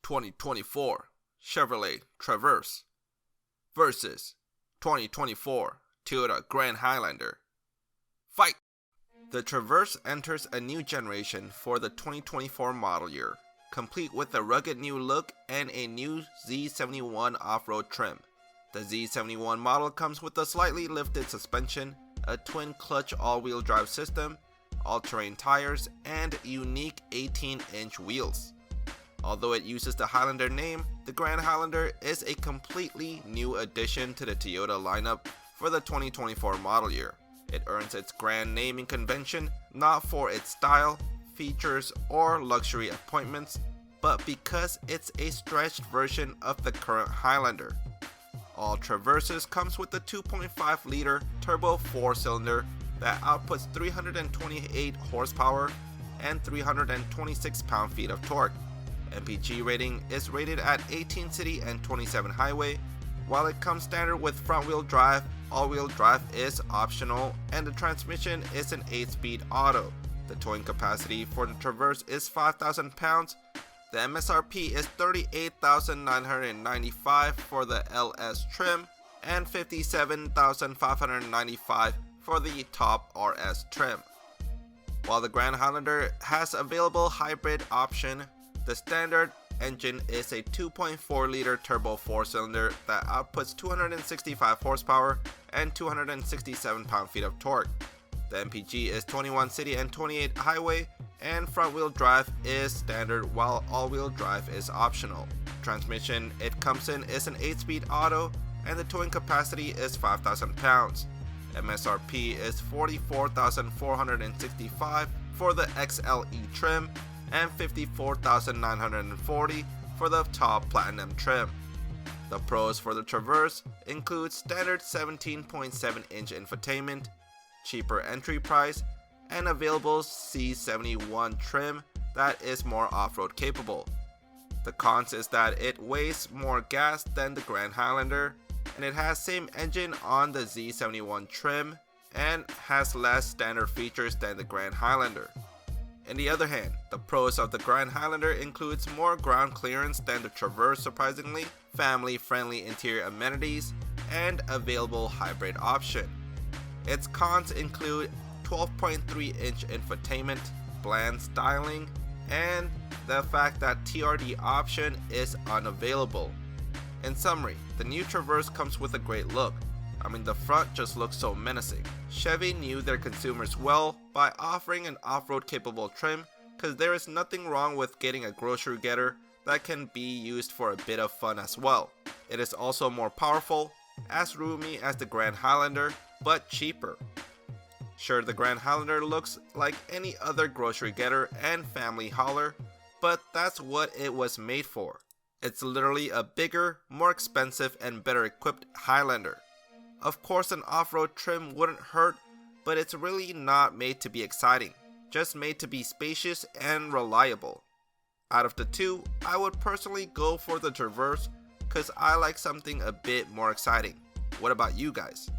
2024 Chevrolet Traverse versus 2024 Toyota Grand Highlander. Fight! The Traverse enters a new generation for the 2024 model year, complete with a rugged new look and a new Z71 off-road trim. The Z71 model comes with a slightly lifted suspension, a twin-clutch all-wheel drive system, all-terrain tires, and unique 18-inch wheels. Although it uses the Highlander name, the Grand Highlander is a completely new addition to the Toyota lineup for the 2024 model year. It earns its grand naming convention not for its style, features, or luxury appointments, but because it's a stretched version of the current Highlander. All Traverses comes with the 2.5-liter turbo 4-cylinder that outputs 328 horsepower and 326 pound-feet of torque. MPG rating is rated at 18 city and 27 highway. While it comes standard with front-wheel drive, all-wheel drive is optional, and the transmission is an 8-speed auto. The towing capacity for the Traverse is 5,000 pounds. The MSRP is $38,995 for the LS trim and $57,595 for the top RS trim. While the Grand Highlander has available hybrid option, the standard engine is a 2.4-liter turbo 4-cylinder that outputs 265 horsepower and 267 pound-feet of torque. The MPG is 21 city and 28 highway, and front-wheel drive is standard while all-wheel drive is optional. Transmission it comes in is an 8-speed auto, and the towing capacity is 5,000 pounds. MSRP is $44,465 for the XLE trim and $54,940 for the top platinum trim. The pros for the Traverse include standard 17.7-inch infotainment, cheaper entry price, and available C71 trim that is more off-road capable. The cons is that it wastes more gas than the Grand Highlander, and it has same engine on the Z71 trim and has less standard features than the Grand Highlander. On the other hand, the pros of the Grand Highlander includes more ground clearance than the Traverse surprisingly, family-friendly interior amenities, and available hybrid option. Its cons include 12.3-inch infotainment, bland styling, and the fact that TRD option is unavailable. In summary, the new Traverse comes with a great look. The front just looks so menacing. Chevy knew their consumers well by offering an off-road capable trim, because there is nothing wrong with getting a grocery getter that can be used for a bit of fun as well. It is also more powerful, as roomy as the Grand Highlander, but cheaper. Sure, the Grand Highlander looks like any other grocery getter and family hauler, but that's what it was made for. It's literally a bigger, more expensive, and better equipped Highlander. Of course, an off-road trim wouldn't hurt, but it's really not made to be exciting, just made to be spacious and reliable. Out of the two, I would personally go for the Traverse, cause I like something a bit more exciting. What about you guys?